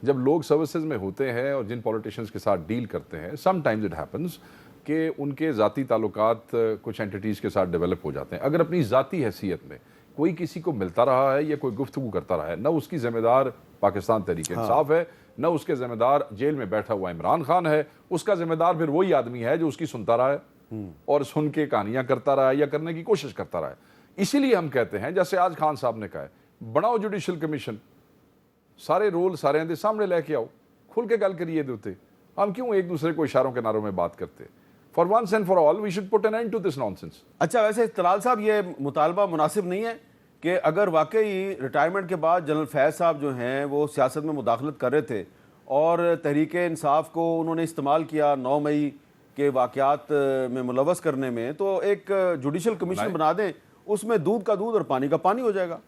G: جب لوگ سروسز میں ہوتے ہیں اور جن پولیٹیشنز کے ساتھ ڈیل کرتے ہیں, سم ٹائمز اٹ ہیپنز کہ ان کے ذاتی تعلقات کچھ اینٹیٹیز کے ساتھ ڈیولپ ہو جاتے ہیں. اگر اپنی ذاتی حیثیت میں کوئی کسی کو ملتا رہا ہے یا کوئی گفتگو کرتا رہا ہے, نہ اس کی ذمہ دار پاکستان تحریک انصاف ہے, نہ اس کے ذمہ دار جیل میں بیٹھا ہوا عمران خان ہے. اس کا ذمہ دار پھر وہی آدمی ہے جو اس کی سنتا رہا ہے اور سن کے کہانیاں کرتا رہا ہے یا کرنے کی کوشش کرتا رہا ہے. اسی لیے ہم کہتے ہیں, جیسے آج خان صاحب نے کہا ہے, بناؤ جوڈیشل کمیشن, سارے رول سارے اندے سامنے لے کے آؤ, کھل کے گل کریے دوتے. ہم کیوں ایک دوسرے کو اشاروں کے نعروں میں بات کرتے؟ For once and for all we should put an end to this nonsense.
A: اچھا ویسے طلال صاحب یہ مطالبہ مناسب نہیں ہے کہ اگر واقعی ریٹائرمنٹ کے بعد جنرل فیض صاحب جو ہیں وہ سیاست میں مداخلت کر رہے تھے اور تحریک انصاف کو انہوں نے استعمال کیا 9 مئی کے واقعات میں ملوث کرنے میں، تو ایک جوڈیشل کمیشن بنا دیں، اس میں دودھ کا دودھ اور پانی کا پانی ہو جائے گا.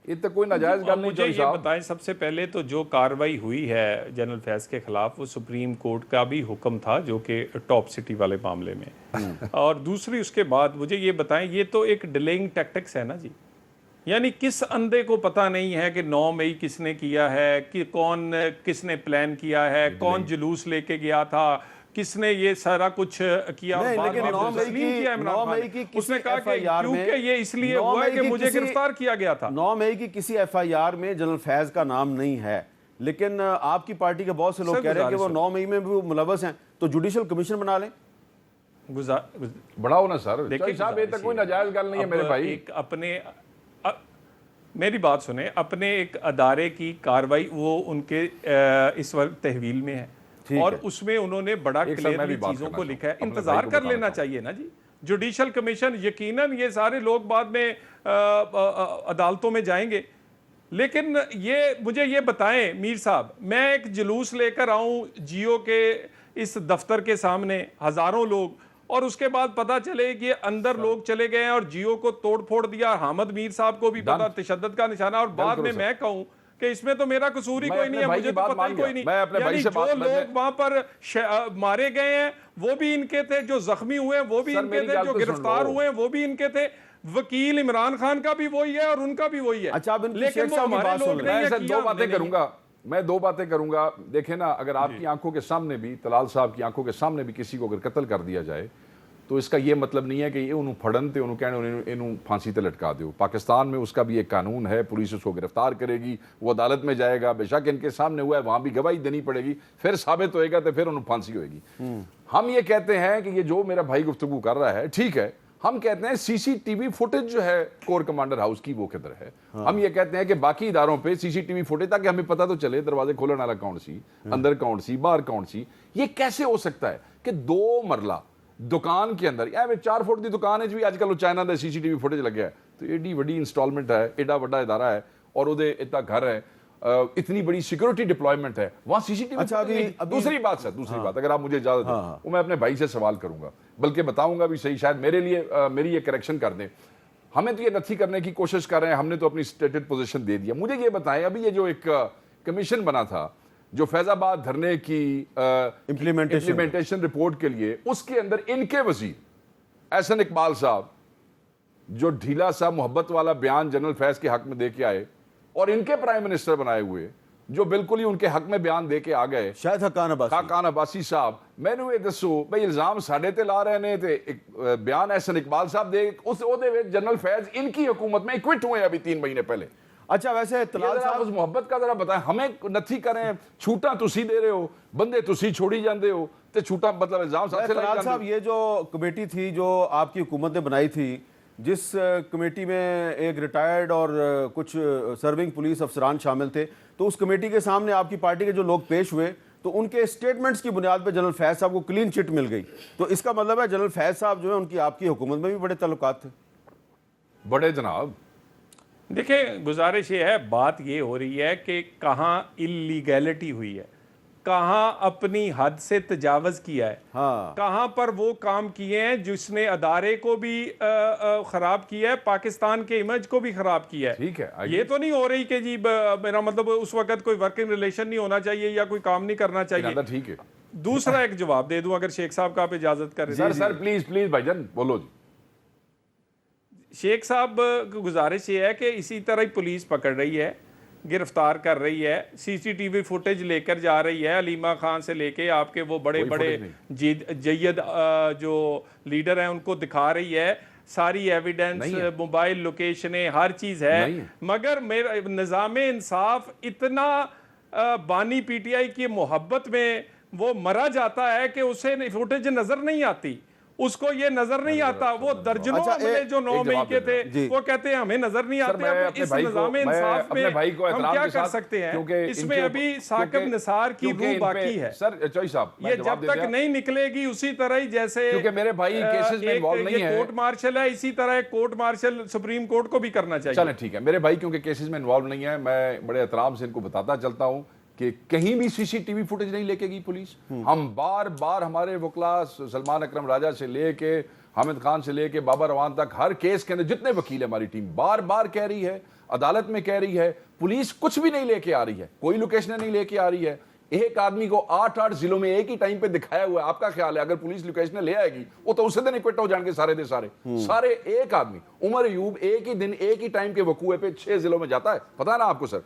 G: یہ تو کوئی ناجائز گل نہیں.
F: مجھے یہ بتائیں، سب سے پہلے تو جو کارروائی ہوئی ہے جنرل فیض کے خلاف، وہ سپریم کورٹ کا بھی حکم تھا، جو کہ ٹاپ سٹی والے معاملے میں. اور دوسری اس کے بعد مجھے یہ بتائیں، یہ تو ایک ڈیلیئنگ ٹیکٹکس ہے نا جی. یعنی کس اندھے کو پتہ نہیں ہے کہ 9 مئی کس نے کیا ہے، کہ کون کس نے پلان کیا ہے، کون جلوس لے کے گیا تھا، کس نے یہ سارا کچھ کیا.
A: لیکن 9 مئی کی
F: اس نے کہا کہ کیونکہ یہ اس لیے ہوا ہے کہ مجھے گرفتار کیا گیا تھا.
A: 9 مئی کی کسی ایف آئی آر میں جنرل فیض کا نام نہیں ہے، لیکن آپ کی پارٹی کے بہت سے لوگ کہہ رہے ہیں کہ وہ 9 مئی میں بھی ملوث ہیں، تو جوڈیشل کمیشن بنا لیں.
G: بڑا ہونا سر صاحب، یہ تو کوئی ناجائز گل نہیں ہے میرے بھائی.
F: اپنے میری بات سنیں، اپنے ایک ادارے کی کاروائی وہ ان کے اس وقت تحویل میں ہے، اور اس میں انہوں نے بڑا کلیئرلی چیزوں کو لکھا ہے. انتظار کر لینا چاہیے نا جی. جوڈیشل کمیشن، یقیناً یہ سارے لوگ بعد میں عدالتوں میں جائیں گے، لیکن مجھے یہ بتائیں میر صاحب، میں ایک جلوس لے کر آؤں جیو کے اس دفتر کے سامنے، ہزاروں لوگ، اور اس کے بعد پتا چلے کہ اندر لوگ چلے گئے ہیں اور جیو کو توڑ پھوڑ دیا، حامد میر صاحب کو بھی پتا تشدد کا نشانہ، اور بعد میں کہوں کہ اس میں تو میرا قصور ہی کوئی نہیں ہے، مجھے تو پتہ ہی کوئی نہیں. یعنی جو لوگ وہاں پر مارے گئے ہیں وہ بھی ان کے تھے، جو زخمی ہوئے ہیں وہ بھی ان کے تھے، جو گرفتار ہوئے ہیں وہ بھی ان کے تھے. وکیل عمران خان کا بھی وہی ہے اور ان کا بھی وہی ہے.
A: اچھا،
F: لیکن وہ ہمارے لوگ نہیں ہیں.
G: میں دو باتیں کروں گا. دیکھیں نا، اگر آپ کی آنکھوں کے سامنے بھی، طلال صاحب کی آنکھوں کے سامنے بھی کسی کو اگر قتل کر دیا جائے، تو اس کا یہ مطلب نہیں ہے کہ یہ انہوں پھڑن تے انہوں کہنے انہوں پھانسی تے لٹکا دیو. پاکستان میں اس کا بھی ایک قانون ہے، پولیس اس کو گرفتار کرے گی، وہ عدالت میں جائے گا، بے شک ان کے سامنے ہوا ہے، وہاں بھی گواہی دینی پڑے گی، پھر ثابت ہوئے گا تو پھر انہوں پھانسی ہوئے گی. ہم یہ کہتے ہیں کہ یہ جو میرا بھائی گفتگو کر رہا ہے ٹھیک ہے. ہم کہتے ہیں سی سی ٹی وی فوٹیج جو ہے کور کمانڈر ہاؤس کی، وہ کدھر ہے؟ ہم یہ کہتے ہیں کہ باقی اداروں پہ سی سی ٹی وی فوٹیج، تاکہ ہمیں پتہ تو چلے دروازے کھولنے والا کون سی، اندر کون سی، باہر کون سی. یہ کیسے ہو سکتا ہے کہ 2 مرلہ دکان کے اندر، 4 فٹ دی دکان ہے جی، آج کل چائنا دے سی سی ٹی وی فوٹیج لگیا ہے، تو ایڈی وڈی انسٹالمنٹ ہے، ایڈا بڑا ادارہ ہے، اور وہ اتنا گھر ہے، اتنی بڑی سیکورٹی ڈپلائمنٹ ہے وہاں سی سی ٹی وی. دوسری بات اگر آپ مجھے اجازت دیں، وہ میں اپنے بھائی سے سوال کروں گا، بلکہ بتاؤں گا بھی صحیح، شاید میرے لیے میری یہ کریکشن کر دیں. ہمیں تو یہ نتھی کرنے کی کوشش کر رہے ہیں، ہم نے تو اپنی اسٹیٹڈ پوزیشن دے دیا. مجھے یہ بتائیں، ابھی یہ جو ایک کمیشن بنا تھا جو فیض آباد دھرنے کی امپلیمنٹیشن رپورٹ کے لیے، اس کے اندر ان کے وزیر احسن اقبال صاحب جو ڈھیلا سا محبت والا بیان جنرل فیض کے حق میں دے کے آئے، اور ان کے پرائم منسٹر بنائے ہوئے جو بالکل ہی ان کے حق میں بیان دے کے آ گئے،
A: شاید
G: حقان عباسی صاحب. میں نے یہ دسو بھئی الزام ساڑھے تے لا رہے نے، تے بیان احسن اقبال صاحب دے اس عہدے وچ جنرل فیض ان کی حکومت میں ایکوٹ ہوئے ابھی 3 مہینے پہلے.
A: اچھا، ویسے طلال صاحب
G: اس محبت کا ذرا بتائیں، ہمیں نتھی کریں، چھوٹا تسی دے رہے ہو، بندے تسی چھوڑی جاندے ہو، تے چھوٹا مطلب الزام ساتھ سے لائی
A: طلال
G: جاندے
A: صاحب، یہ جو کمیٹی تھی جو آپ کی حکومت نے بنائی تھی، جس کمیٹی میں ایک ریٹائرڈ اور کچھ سرونگ پولیس افسران شامل تھے، تو اس کمیٹی کے سامنے آپ کی پارٹی کے جو لوگ پیش ہوئے، تو ان کے سٹیٹمنٹس کی بنیاد پہ جنرل فیض صاحب کو کلین چٹ مل گئی. تو اس کا مطلب ہے جنرل فیض صاحب جو ہے ان کی آپ کی حکومت میں بھی بڑے تعلقات تھے.
G: بڑے جناب،
F: دیکھیں گزارش یہ ہے، بات یہ ہو رہی ہے کہ کہاں اللیگیلٹی ہوئی ہے، کہاں اپنی حد سے تجاوز کیا ہے، کہاں پر وہ کام کیے ہیں جس نے ادارے کو بھی خراب کیا ہے، پاکستان کے امیج کو بھی خراب کیا ہے.
G: ٹھیک ہے،
F: یہ تو نہیں ہو رہی کہ جی میرا مطلب اس وقت کوئی ورکنگ ریلیشن نہیں ہونا چاہیے یا کوئی کام نہیں کرنا چاہیے.
G: ٹھیک ہے.
F: دوسرا ایک جواب دے دوں اگر شیخ صاحب کا آپ اجازت کریں.
G: سر پلیز بھائی جان بولو جی.
F: شیخ صاحب کی گزارش یہ ہے کہ اسی طرح ہی پولیس پکڑ رہی ہے، گرفتار کر رہی ہے، سی سی ٹی وی فوٹیج لے کر جا رہی ہے، علیمہ خان سے لے کے آپ کے وہ بڑے بڑے جید جو لیڈر ہیں ان کو دکھا رہی ہے، ساری ایویڈنس، موبائل لوکیشنیں، ہر چیز ہے. مگر میرا نظام انصاف اتنا بانی پی ٹی آئی کی محبت میں وہ مرا جاتا ہے کہ اسے فوٹیج نظر نہیں آتی، اس کو یہ نظر نہیں آتا. وہ درجنوں عملے جو 9 مئی کے تھے وہ کہتے ہیں ہمیں نظر نہیں آتے. اب اس نظام انصاف میں ہم کیا کر سکتے ہیں؟ اس میں ابھی ثاقب نثار کی روح باقی ہے.
G: سر چوئی صاحب،
F: یہ جب تک نہیں نکلے گی اسی طرح ہی جیسے
G: کیونکہ میرے بھائی کیسز میں انوالو نہیں ہے،
F: کورٹ مارشل ہے، اسی طرح کورٹ مارشل سپریم کورٹ کو بھی کرنا چاہیے.
G: چلیں ٹھیک ہے. میرے بھائی کیونکہ کیسز میں انوالو نہیں ہے، میں بڑے احترام سے ان کو بتاتا چلتا ہوں کہ کہیں بھی سی سی ٹی وی فوٹیج نہیں لے کے گئی پولیس. ہم بار بار ہمارے وکلا سلمان اکرم راجہ سے لے کے حامد خان سے لے کے بابا روان تک ہر کیس کے اندر جتنے وکیل ہیں ہماری ٹیم بار بار کہہ رہی ہے, عدالت میں کہہ رہی ہے, پولیس کچھ بھی نہیں لے کے آ رہی ہے, کوئی لوکیشنیں نہیں لے کے آ رہی ہے. ایک آدمی کو 8 ضلعوں میں ایک ہی ٹائم پہ دکھایا ہوا ہے. آپ کا خیال ہے اگر پولیس لوکیشنیں لے آئے گی وہ تو اسی دن اکٹھا ہو جائیں گے سارے دے سارے ایک آدمی. عمر ایوب ایک ہی دن ایک ہی ٹائم کے وقوع پہ 6 ضلعوں میں جاتا ہے, پتہ ہے نا آپ کو سر.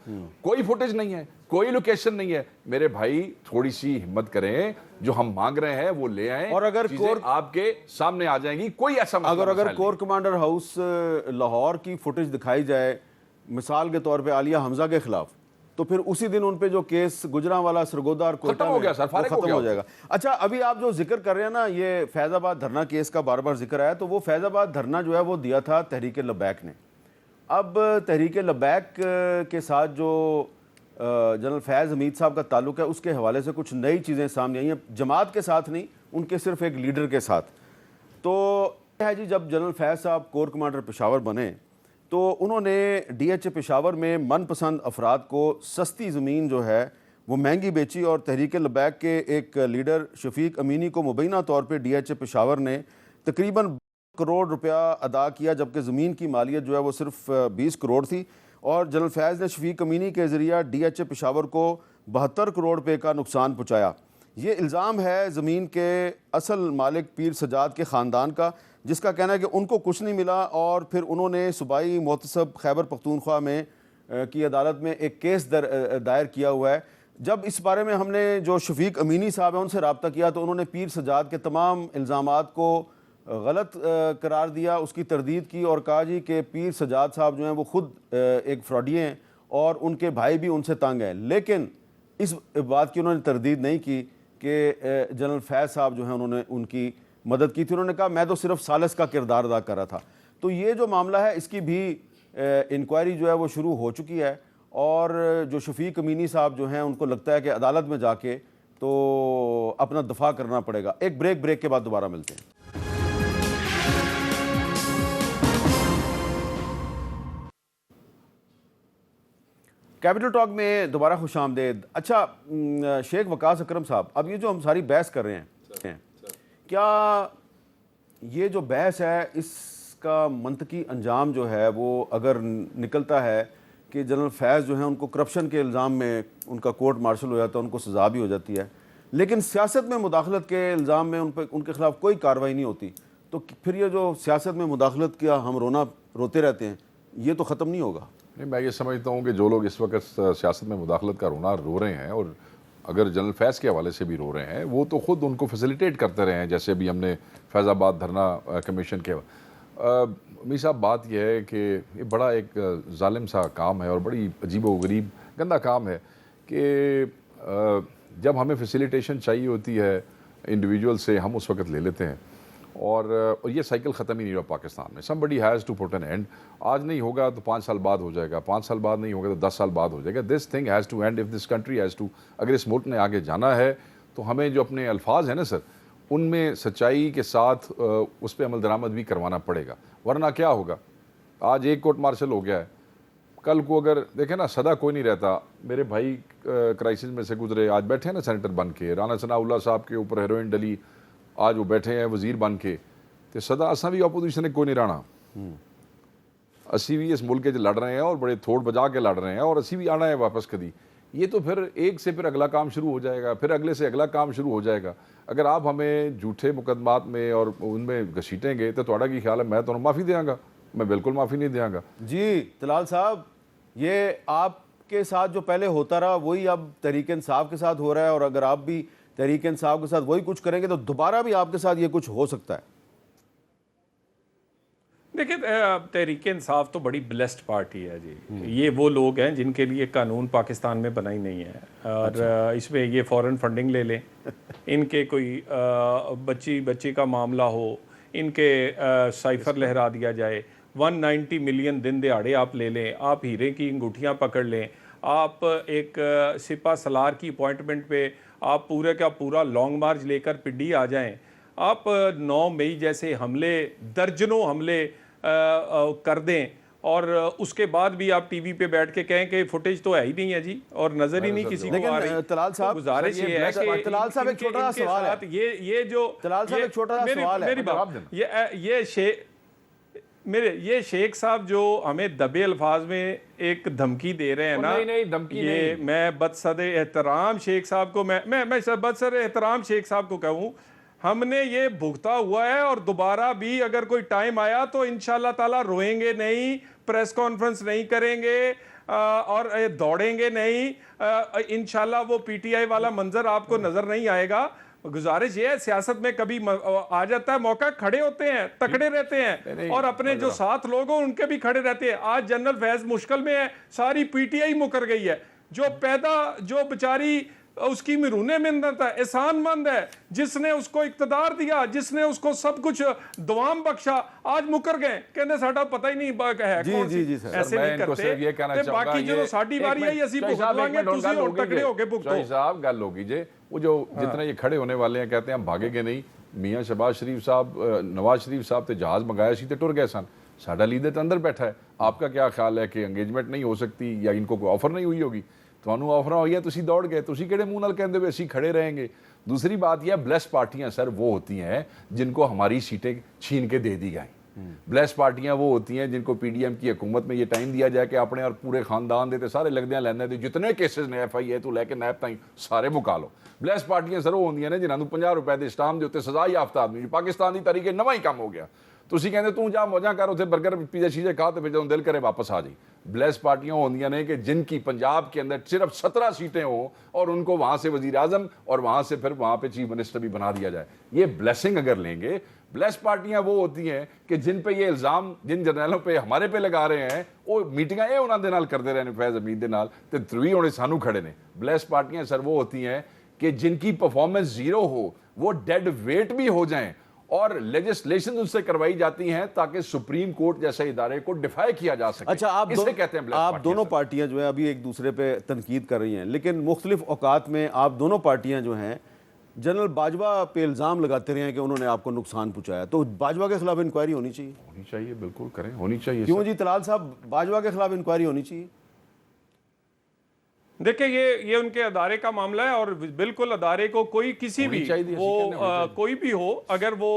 G: کوئی فوٹیج نہیں ہے, کوئی لوکیشن نہیں ہے. میرے بھائی تھوڑی سی ہمت کریں, جو ہم مانگ رہے ہیں وہ لے آئیں,
A: اور اگر
G: آپ کے سامنے آ جائیں گی. کوئی ایسا
A: اگر کور کمانڈر ہاؤس لاہور کی فوٹیج دکھائی جائے مثال کے طور پہ عالیہ حمزہ کے خلاف, تو پھر اسی دن ان پہ جو کیس گجرانوالا سرگودا اور کوئٹہ
G: ختم ہو گیا سر, فارغ
A: ختم ہو جائے گا. اچھا ابھی آپ جو ذکر کر رہے ہیں نا, یہ فیض آباد دھرنا کیس کا بار بار ذکر آیا, تو وہ فیض آباد دھرنا جو ہے وہ دیا تھا تحریک لبیک نے. اب تحریک لبیک کے ساتھ جو جنرل فیض حمید صاحب کا تعلق ہے اس کے حوالے سے کچھ نئی چیزیں سامنے آئی ہیں, جماعت کے ساتھ نہیں, ان کے صرف ایک لیڈر کے ساتھ. تو ہے جی جب جنرل فیض صاحب کور کمانڈر پشاور بنے تو انہوں نے ڈی ایچ اے پشاور میں من پسند افراد کو سستی زمین جو ہے وہ مہنگی بیچی, اور تحریک لبیک کے ایک لیڈر شفیق امینی کو مبینہ طور پہ ڈی ایچ اے پشاور نے تقریباً کروڑ روپیہ ادا کیا, جبکہ زمین کی مالیت جو ہے وہ صرف 20 کروڑ تھی. اور جنرل فیض نے شفیق امینی کے ذریعہ ڈی ایچ اے پشاور کو 72 کروڑ روپے کا نقصان پہنچایا. یہ الزام ہے زمین کے اصل مالک پیر سجاد کے خاندان کا, جس کا کہنا ہے کہ ان کو کچھ نہیں ملا, اور پھر انہوں نے صوبائی محتسب خیبر پختونخوا میں کی عدالت میں ایک کیس دائر کیا ہوا ہے. جب اس بارے میں ہم نے جو شفیق امینی صاحب ہیں ان سے رابطہ کیا تو انہوں نے پیر سجاد کے تمام الزامات کو غلط قرار دیا, اس کی تردید کی, اور کہا جی کہ پیر سجاد صاحب جو ہیں وہ خود ایک فراڈی ہیں اور ان کے بھائی بھی ان سے تنگ ہیں. لیکن اس بات کی انہوں نے تردید نہیں کی کہ جنرل فیض صاحب جو ہیں انہوں نے ان کی مدد کی تھی. انہوں نے کہا میں تو صرف ثالث کا کردار ادا کر رہا تھا. تو یہ جو معاملہ ہے اس کی بھی انکوائری جو ہے وہ شروع ہو چکی ہے, اور جو شفیق امینی صاحب جو ہیں ان کو لگتا ہے کہ عدالت میں جا کے تو اپنا دفاع کرنا پڑے گا. ایک بریک کے بعد دوبارہ ملتے ہیں. کیپٹل ٹاک میں دوبارہ خوش آمدید. اچھا شیخ وقاص اکرم صاحب, اب یہ جو ہم ساری بحث کر رہے ہیں, کیا یہ جو بحث ہے اس کا منطقی انجام جو ہے وہ اگر نکلتا ہے کہ جنرل فیض جو ہیں ان کو کرپشن کے الزام میں ان کا کورٹ مارشل ہو جاتا ہے, ان کو سزا بھی ہو جاتی ہے, لیکن سیاست میں مداخلت کے الزام میں ان کے خلاف کوئی کارروائی نہیں ہوتی, تو پھر یہ جو سیاست میں مداخلت کیا ہم روتے رہتے ہیں, یہ تو ختم نہیں ہوگا؟
G: نہیں, میں یہ سمجھتا ہوں کہ جو لوگ اس وقت سیاست میں مداخلت کا رونا رو رہے ہیں, اور اگر جنرل فیض کے حوالے سے بھی رو رہے ہیں, وہ تو خود ان کو فیسیلیٹیٹ کرتے رہے ہیں. جیسے ابھی ہم نے فیض آباد دھرنا کمیشن کے میر صاحب, بات یہ ہے کہ یہ بڑا ایک ظالم سا کام ہے اور بڑی عجیب و غریب گندا کام ہے کہ جب ہمیں فیسیلیٹیشن چاہیے ہوتی ہے انڈیویجول سے, ہم اس وقت لے لیتے ہیں, اور یہ سائیکل ختم ہی نہیں ہوا پاکستان میں. somebody has to put an end. آج نہیں ہوگا تو 5 سال بعد ہو جائے گا, 5 سال بعد نہیں ہوگا تو 10 سال بعد ہو جائے گا. this thing has to end if this country has to. اگر اس ملک نے آگے جانا ہے تو ہمیں جو اپنے الفاظ ہیں نا سر, ان میں سچائی کے ساتھ اس پہ عمل درآمد بھی کروانا پڑے گا, ورنہ کیا ہوگا. آج ایک کورٹ مارشل ہو گیا ہے, کل کو اگر دیکھیں نا سدا کوئی نہیں رہتا. میرے بھائی کرائسس میں سے گزرے, آج بیٹھے ہیں نا سینیٹر بن کے, رانا ثناء اللہ صاحب کے اوپر ہیروئن ڈلی, آج وہ بیٹھے ہیں وزیر بن کے. تو سدا اساں بھی اپوزیشن کوئی نہیں رہنا, اسی بھی اس ملک لڑ رہے ہیں اور بڑے تھوڑ بجا کے لڑ رہے ہیں, اور اسی بھی آنا ہے واپس کدی. یہ تو پھر ایک سے پھر اگلا کام شروع ہو جائے گا, پھر اگلے سے اگلا کام شروع ہو جائے گا. اگر آپ ہمیں جھوٹے مقدمات میں اور ان میں گھسیٹیں گے تو تھوڑا کی خیال ہے میں تو معافی دیاں گا؟ میں بالکل معافی نہیں دیاں گا.
A: جی طلال صاحب, یہ آپ کے ساتھ جو پہلے ہوتا رہا وہی اب تحریک انصاف کے ساتھ ہو رہا ہے, اور اگر آپ بھی تحریک انصاف کے ساتھ وہی کچھ کریں گے تو دوبارہ بھی آپ کے ساتھ یہ کچھ ہو سکتا ہے.
F: دیکھیں تحریک انصاف تو بڑی بلیسڈ پارٹی ہے جی. یہ وہ لوگ ہیں جن کے لیے قانون پاکستان میں بنا ہی نہیں ہے, اور اس میں یہ فورن فنڈنگ لے لیں, ان کے کوئی بچی کا معاملہ ہو, ان کے سائفر لہرا دیا جائے, 190 ملین دن دہاڑے آپ لے لیں, آپ ہیرے کی انگوٹھیاں پکڑ لیں, آپ ایک سپہ سالار کی اپوائنٹمنٹ پہ آپ پورے کا پورا لانگ مارچ لے کر پنڈی آ جائیں, آپ 9 مئی جیسے حملے درجنوں حملے کر دیں, اور اس کے بعد بھی آپ ٹی وی پہ بیٹھ کے کہیں کہ فوٹیج تو ہے ہی نہیں ہے جی اور نظر ہی نہیں کسی کو آ رہی.
A: لیکن طلال صاحب
F: گزارش یہ ہے کہ
A: طلال صاحب ایک چھوٹا سا سوال ہے,
F: یہ جو
A: طلال صاحب ایک چھوٹا سا سوال ہے,
F: میری بات یہ شیخ صاحب جو ہمیں دبے الفاظ میں ایک دھمکی دے رہے ہیں نا, یہ میں بدصد احترام شیخ صاحب کو میں بدصد احترام شیخ صاحب کو کہوں, ہم نے یہ بھگتا ہوا ہے اور دوبارہ بھی اگر کوئی ٹائم آیا تو انشاءاللہ تعالیٰ روئیں گے نہیں, پریس کانفرنس نہیں کریں گے اور دوڑیں گے نہیں, انشاءاللہ وہ پی ٹی آئی والا منظر آپ کو نظر نہیں آئے گا. گزارش یہ ہے, سیاست میں کبھی آ جاتا ہے موقع, کھڑے ہوتے ہیں, تکڑے رہتے ہیں اور اپنے جو ساتھ لوگ ہیں ان کے بھی کھڑے رہتے ہیں. آج جنرل فیض مشکل میں ہے, ساری پی ٹی آئی مکر گئی ہے, جو بیچاری اس کی مرونِ منت ہے, احسان مند ہے, جس نے اس کو اقتدار دیا, جس نے اس کو سب کچھ دوام بخشا, آج مکر گئے, کہنے ساڑھا پتہ ہی نہیں ہے کون سی. ایسے نہیں کرتے, باقی جو ساڑھی باری آئی اسی بھگت لانگے, تسی اور تکڑے ہو کے بھگتو.
G: شاہی صاحب گل ہوگی جے, وہ جو جتنے یہ کھڑے ہونے والے ہیں کہتے ہیں ہم بھاگے گے نہیں, میاں شہباز شریف صاحب, نواز شریف صاحب تے جہاز منگایا سی تے ٹر گئے سن, ساڈا لیڈر تے اندر بیٹھا ہے. آپ کا کیا خیال ہے کہ انگیجمنٹ نہیں ہو سکتی یا ان کو کوئی آفر نہیں ہوئی ہوگی؟ تھانوں آفر ہوئی ہے, تسی دوڑ گئے, تسی کہڑے منہ نال کہندے ہوئے اسی کھڑے رہیں گے. دوسری بات یہ ہے, بلیس پارٹیاں سر وہ ہوتی ہیں جن کو ہماری سیٹیں چھین کے دے دی گئیں. بلیس پارٹیاں وہ ہوتی ہیں جن کو پی ڈی ایم کی حکومت میں یہ ٹائم دیا جائے کہ اپنے اور پورے خاندان دے سارے لگدیاں لیندے دے, جتنے کیسز نے ایف آئی اے تو لے کے نیب تائیں سارے مکا لو. بلیس پارٹیاں سر وہ ہوندیاں نے جنہاں نوں 50 روپے دے اسٹام دے اوتے سزا یافتہ آدمی, پاکستان دی تاریخ نواں ہی کم ہو گیا. تسی کہندے تو جا موجاں کر اوتھے برگر پیزا شیزے کھا تے پھر جدوں دل کرے واپس آ جائی. بلیس پارٹیاں ہوندیاں نے کہ جن کی پنجاب کے اندر صرف 17 سیٹیں ہوں اور ان کو وہاں سے وزیر اعظم اور وہاں سے پھر وہاں پہ چیف منسٹر بھی بنا دیا جائے. یہ بلیسنگ اگر لیں گے, بلیس پارٹیاں وہ ہوتی ہیں کہ جن پہ یہ الزام جن جرنیلوں پہ ہمارے پہ لگا رہے ہیں وہ میٹنگاں یہ انہاں دے نال کرتے رہے فیض حمید دے نال تے تروی ہونے سانو کھڑے نے. بلیس پارٹیاں سر وہ ہوتی ہیں کہ جن کی پرفارمنس زیرو ہو, وہ ڈیڈ ویٹ بھی ہو جائیں اور لیجسلیشن ان سے کروائی جاتی ہیں تاکہ سپریم کورٹ جیسے ادارے کو ڈیفائی کیا جا سکے.
A: اچھا,
G: اسے کہتے ہیں
A: آپ دونوں پارٹیاں جو ہیں ابھی ایک دوسرے پہ تنقید کر رہی ہیں, لیکن مختلف اوقات میں آپ دونوں پارٹیاں جو ہیں جنرل باجوہ پہ الزام لگاتے رہے ہیں کہ انہوں نے آپ کو نقصان پہنچایا, تو باجوہ کے خلاف انکوائری ہونی چاہیے.
G: ہونی چاہیے, بالکل کریں, ہونی چاہیے.
A: کیوں جی طلال صاحب, باجوہ کے خلاف انکوائری ہونی چاہیے؟
F: دیکھیں یہ ان کے ادارے کا معاملہ ہے اور بالکل ادارے کو کوئی کسی بھی وہ کوئی بھی ہو, اگر وہ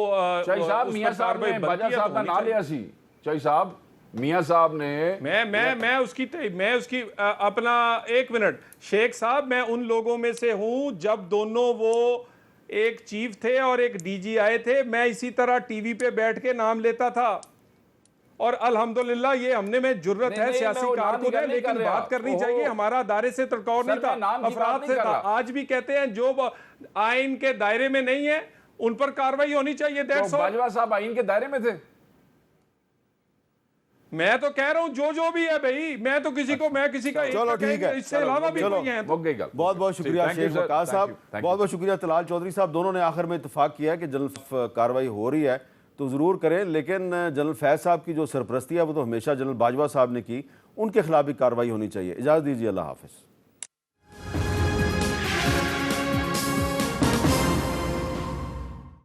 G: چاہی صاحب میاں صاحب نے باجوہ صاحب کا نام لیا سی, چاہی صاحب میاں صاحب نے
F: میں اس کی اپنا ایک منٹ, شیخ صاحب میں ان لوگوں میں سے ہوں جب دونوں وہ ایک چیف تھے اور ایک ڈی جی آئے تھے, میں اسی طرح ٹی وی پہ بیٹھ کے نام لیتا تھا اور الحمدللہ یہ ہم نے میں جرت ہے, سیاسی کارکن ہے, لیکن بات کرنی چاہیے. ہمارا ادارے سے تڑکاؤ نہیں تھا, افراد سے تھا. آج بھی کہتے ہیں جو آئین کے دائرے میں نہیں ہے ان پر کاروائی ہونی چاہیے.
G: باجوہ صاحب آئین کے دائرے میں تھے,
F: میں تو کہہ رہا ہوں جو بھی ہے بھائی, میں تو کسی کو
A: چلو ٹھیک ہے,
F: اس سے علاوہ بھی کوئی ہیں.
A: بہت بہت شکریہ شیخ وقاص صاحب, بہت بہت شکریہ طلال چودھری صاحب. دونوں نے آخر میں اتفاق کیا کہ جنرل کاروائی ہو رہی ہے تو ضرور کریں, لیکن جنرل فیض صاحب کی جو سرپرستی ہے وہ تو ہمیشہ جنرل باجوہ صاحب نے کی, ان کے خلاف بھی کاروائی ہونی چاہیے. اجازت دیجیے, اللہ حافظ.